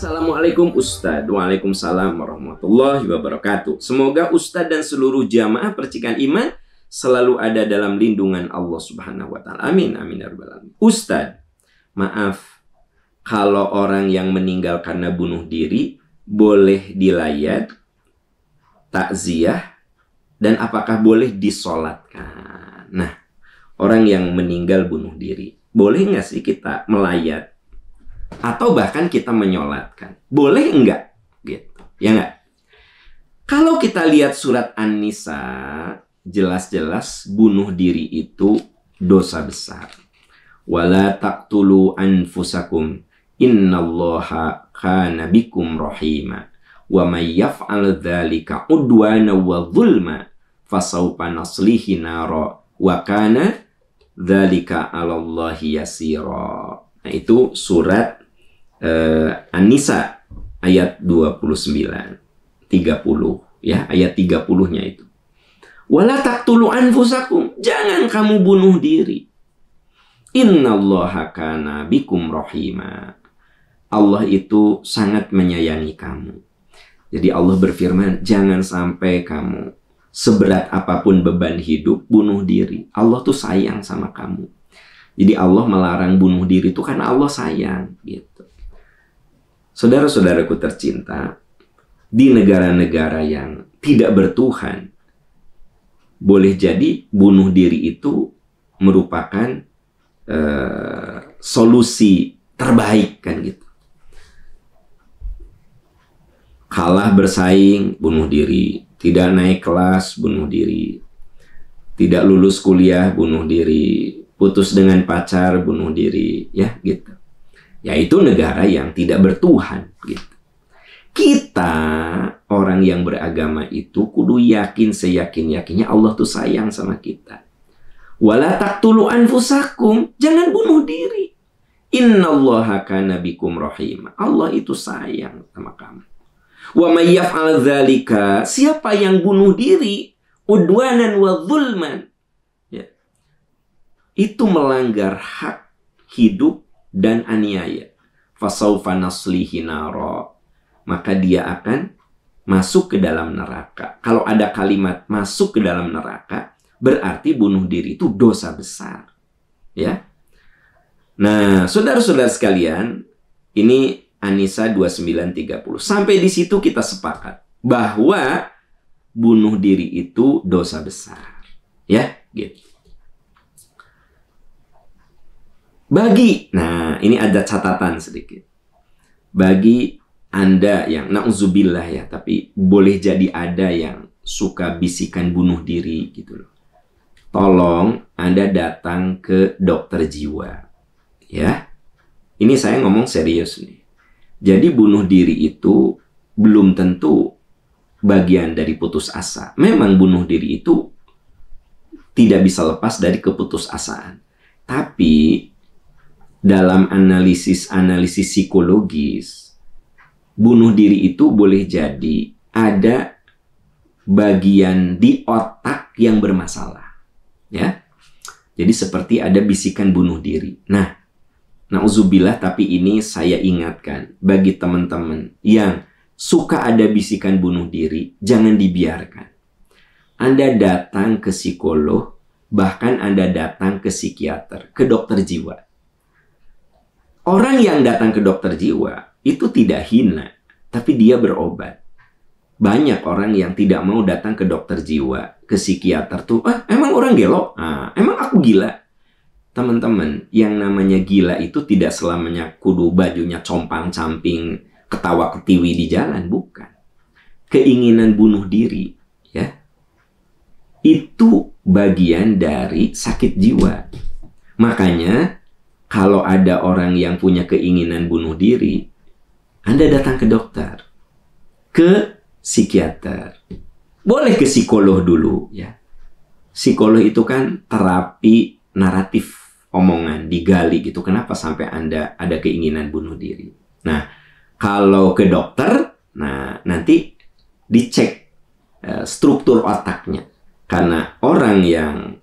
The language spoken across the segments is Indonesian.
Assalamualaikum Ustadz. Waalaikumsalam warahmatullahi wabarakatuh. Semoga Ustadz dan seluruh jamaah percikan iman selalu ada dalam lindungan Allah Subhanahu wa Ta'ala. Amin, amin ya rabbal alamin. Ustadz, maaf, kalau orang yang meninggal karena bunuh diri boleh dilayat, takziah, dan apakah boleh disolatkan? Nah, orang yang meninggal bunuh diri, boleh nggak sih kita melayat? Atau bahkan kita menyolatkan? Boleh enggak? Gitu. Ya enggak? Kalau kita lihat surat An-Nisa, jelas-jelas bunuh diri itu dosa besar. Wala taqtulu anfusakum innallaha kana bikum rahima. Wa may yaf'al dzalika udwana wa dzulma fasawfa naslihi nara wa kana dzalika 'alallahi yasira. Nah, itu surat An-Nisa ayat 29, 30 ya, ayat 30-nya itu. Wala taqtulu anfusakum, jangan kamu bunuh diri. Innallaha kana bikum rahima. Allah itu sangat menyayangi kamu. Jadi Allah berfirman, jangan sampai kamu seberat apapun beban hidup bunuh diri. Allah tuh sayang sama kamu. Jadi Allah melarang bunuh diri itu karena Allah sayang gitu. Saudara-saudaraku tercinta, di negara-negara yang tidak bertuhan, boleh jadi bunuh diri itu merupakan solusi terbaik kan gitu. Kalah bersaing, bunuh diri. Tidak naik kelas, bunuh diri. Tidak lulus kuliah, bunuh diri. Putus dengan pacar, bunuh diri, ya gitu. Yaitu negara yang tidak bertuhan gitu. Kita orang yang beragama itu kudu yakin seyakin-yakinnya Allah tuh sayang sama kita. Wala taqtulu anfusakum, jangan bunuh diri. Innallaha kana bikum rahima. Allah itu sayang sama kamu. Wa may yaf'al dzalika, siapa yang bunuh diri udwanan wa dzulman, ya, itu melanggar hak hidup dan aniaya. Fasawfa naslihi nara, maka dia akan masuk ke dalam neraka. Kalau ada kalimat masuk ke dalam neraka, berarti bunuh diri itu dosa besar. Ya. Nah, saudara-saudara sekalian, ini An-Nisa 29:30. Sampai di situ kita sepakat bahwa bunuh diri itu dosa besar. Ya, gitu. Nah ini ada catatan sedikit. Bagi Anda yang na'udzubillah ya, tapi boleh jadi ada yang suka bisikan bunuh diri gitu loh. Tolong Anda datang ke dokter jiwa. Ya. Ini saya ngomong serius nih. Jadi bunuh diri itu belum tentu bagian dari putus asa. Memang bunuh diri itu tidak bisa lepas dari keputusasaan. Tapi dalam analisis psikologis, bunuh diri itu boleh jadi ada bagian di otak yang bermasalah. Ya. Jadi seperti ada bisikan bunuh diri. Nah, na'udzubillah, tapi ini saya ingatkan bagi teman-teman yang suka ada bisikan bunuh diri, jangan dibiarkan. Anda datang ke psikolog, bahkan Anda datang ke psikiater, ke dokter jiwa. Orang yang datang ke dokter jiwa itu tidak hina, tapi dia berobat. Banyak orang yang tidak mau datang ke dokter jiwa, ke psikiater tuh, emang orang gelo? Emang aku gila? Teman-teman, yang namanya gila itu tidak selamanya kudu bajunya compang-camping, ketawa-ketiwi di jalan, bukan. Keinginan bunuh diri, ya, itu bagian dari sakit jiwa. Makanya, kalau ada orang yang punya keinginan bunuh diri, Anda datang ke dokter, ke psikiater. Boleh ke psikolog dulu, ya. Psikolog itu kan terapi naratif, omongan, digali gitu. Kenapa sampai Anda ada keinginan bunuh diri? Nah, kalau ke dokter, nah nanti dicek struktur otaknya. Karena orang yang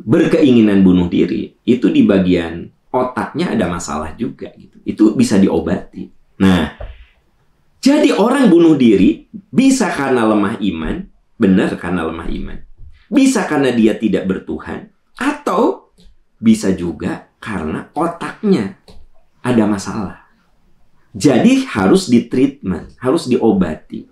berkeinginan bunuh diri itu di bagian otaknya ada masalah juga gitu. Itu bisa diobati. Nah, jadi orang bunuh diri bisa karena lemah iman, benar karena lemah iman. Bisa karena dia tidak bertuhan, atau bisa juga karena otaknya ada masalah. Jadi harus ditreatment, harus diobati.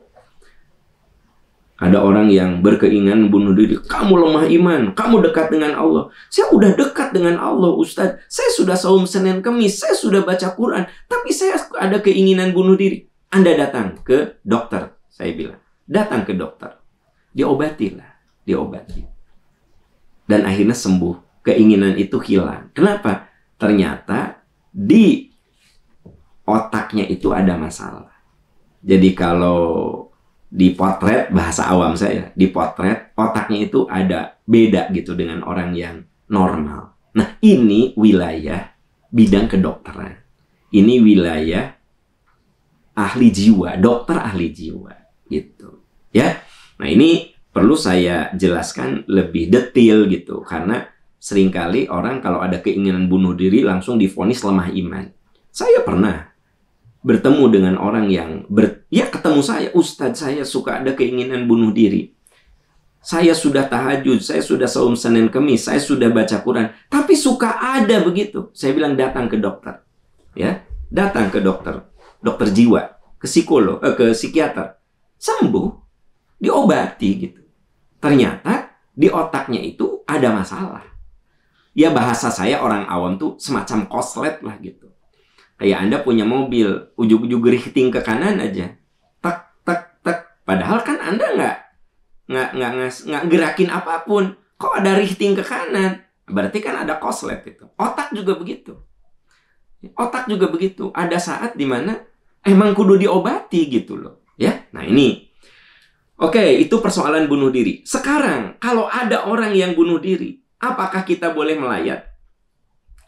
Ada orang yang berkeinginan bunuh diri. Kamu lemah iman, kamu dekat dengan Allah. Saya udah dekat dengan Allah, Ustadz. Saya sudah saum Senin Kemis, saya sudah baca Quran. Tapi saya ada keinginan bunuh diri. Anda datang ke dokter, saya bilang. Datang ke dokter. Diobatilah, diobati. Dan akhirnya sembuh. Keinginan itu hilang. Kenapa? Ternyata di otaknya itu ada masalah. Jadi kalau dipotret, bahasa awam saya, dipotret, otaknya itu ada beda gitu dengan orang yang normal. Nah, ini wilayah bidang kedokteran. Ini wilayah ahli jiwa, dokter ahli jiwa gitu. Ya. Nah, ini perlu saya jelaskan lebih detail gitu, karena seringkali orang kalau ada keinginan bunuh diri langsung divonis lemah iman. Saya pernah bertemu dengan orang yang ketemu saya, Ustadz, saya suka ada keinginan bunuh diri. Saya sudah tahajud, saya sudah saum Senin Kemis, saya sudah baca Quran, tapi suka ada begitu. Saya bilang datang ke dokter. Ya, datang ke dokter jiwa, ke psikolog, ke psikiater. Sembuh, diobati gitu. Ternyata di otaknya itu ada masalah. Ya, bahasa saya orang awam tuh semacam koslet lah gitu. Kayak Anda punya mobil, ujung-ujung drifting ke kanan aja. Tak, tak, tak. Padahal kan Anda nggak gerakin apapun. Kok ada drifting ke kanan? Berarti kan ada koslet itu. Otak juga begitu. Otak juga begitu. Ada saat dimana emang kudu diobati gitu loh. Ya, nah ini. Oke, itu persoalan bunuh diri. Sekarang, kalau ada orang yang bunuh diri, apakah kita boleh melayat?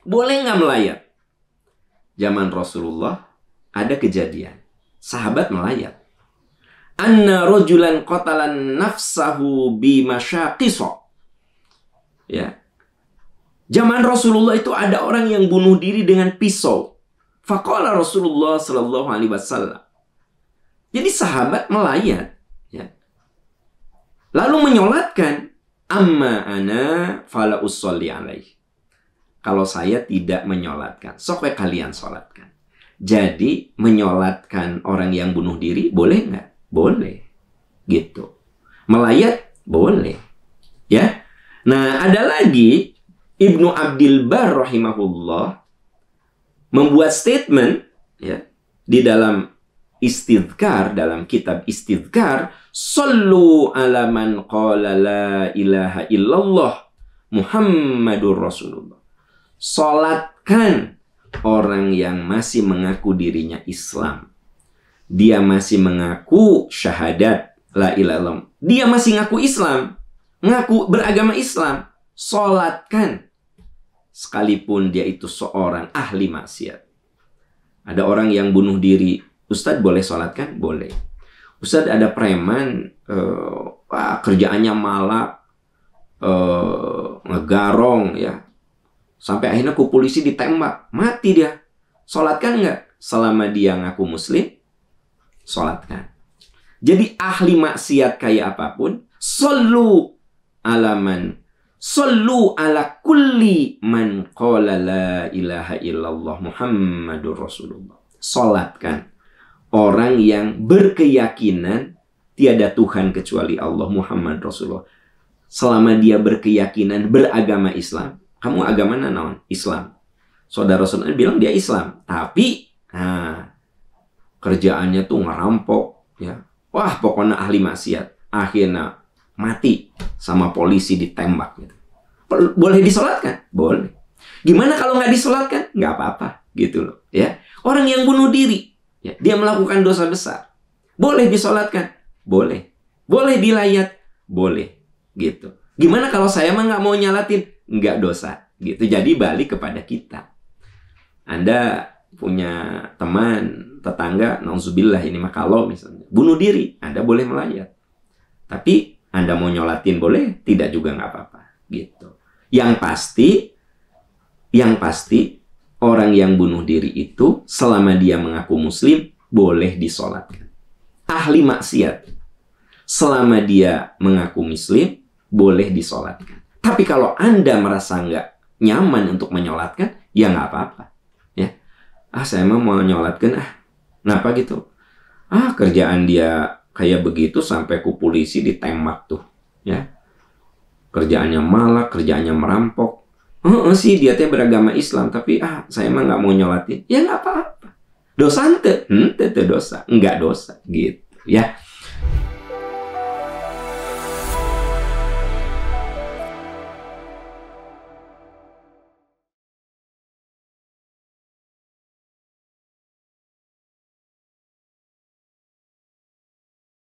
Boleh nggak melayat? Zaman Rasulullah ada kejadian. Sahabat melayat. Anna rojulan qatalan nafsahu bimasyaqiso. Ya. Zaman Rasulullah itu ada orang yang bunuh diri dengan pisau. Faqala Rasulullah sallallahu alaihi wasallam. Jadi sahabat melayat. Ya. Lalu menyolatkan. Amma ana fala usolli alaih. Kalau saya tidak menyolatkan, sok kalian solatkan. Jadi menyolatkan orang yang bunuh diri boleh nggak? Boleh, gitu. Melayat boleh, ya. Nah, ada lagi Ibnu Abdil Bar rahimahullah membuat statement, ya, di dalam Istidhkar, dalam kitab Istidhkar, sallu ala man qala la ilaha illallah Muhammadur Rasulullah. Salatkan orang yang masih mengaku dirinya Islam. Dia masih mengaku syahadat la ilaha illallah. Dia masih ngaku Islam, ngaku beragama Islam. Salatkan sekalipun dia itu seorang ahli maksiat. Ada orang yang bunuh diri, Ustadz boleh salatkan? Boleh. Ustadz ada preman kerjaannya malak, ngegarong ya. Sampai akhirnya ke polisi ditembak. Mati dia. Salatkan nggak? Selama dia ngaku muslim, salatkan. Jadi ahli maksiat kayak apapun, sallu ala kulli man qala la ilaha illallah Muhammadur Rasulullah. Salatkan orang yang berkeyakinan tiada Tuhan kecuali Allah, Muhammad Rasulullah. Selama dia berkeyakinan beragama Islam. Kamu agama naon? Islam. Saudara-saudara bilang dia Islam, tapi kerjaannya tuh ngerampok, ya. Wah, pokoknya ahli maksiat. Akhirnya mati sama polisi ditembak gitu. Boleh disolatkan? Boleh. Gimana kalau nggak disolatkan? Nggak apa-apa, gitu loh, ya. Orang yang bunuh diri, ya, dia melakukan dosa besar. Boleh disolatkan? Boleh. Boleh dilayat? Boleh, gitu. Gimana kalau saya mah nggak mau nyalatin? Nggak dosa, gitu. Jadi balik kepada kita. Anda punya teman, tetangga, nauzubillah ini mah kalau misalnya bunuh diri, Anda boleh melayat. Tapi Anda mau nyolatin boleh, tidak juga nggak apa-apa, gitu. Yang pasti orang yang bunuh diri itu selama dia mengaku muslim boleh disolatkan. Ahli maksiat selama dia mengaku muslim boleh disolatkan. Tapi kalau Anda merasa nggak nyaman untuk menyolatkan, ya nggak apa-apa. Ya, saya mau menyolatkan, kenapa gitu? Kerjaan dia kayak begitu sampai ke polisi ditembak tuh, ya. Kerjaannya malak, kerjaannya merampok. Sih dia teh beragama Islam, tapi saya mah nggak mau nyolatin. Ya nggak apa-apa. Dosa ente dosa, nggak dosa gitu, ya.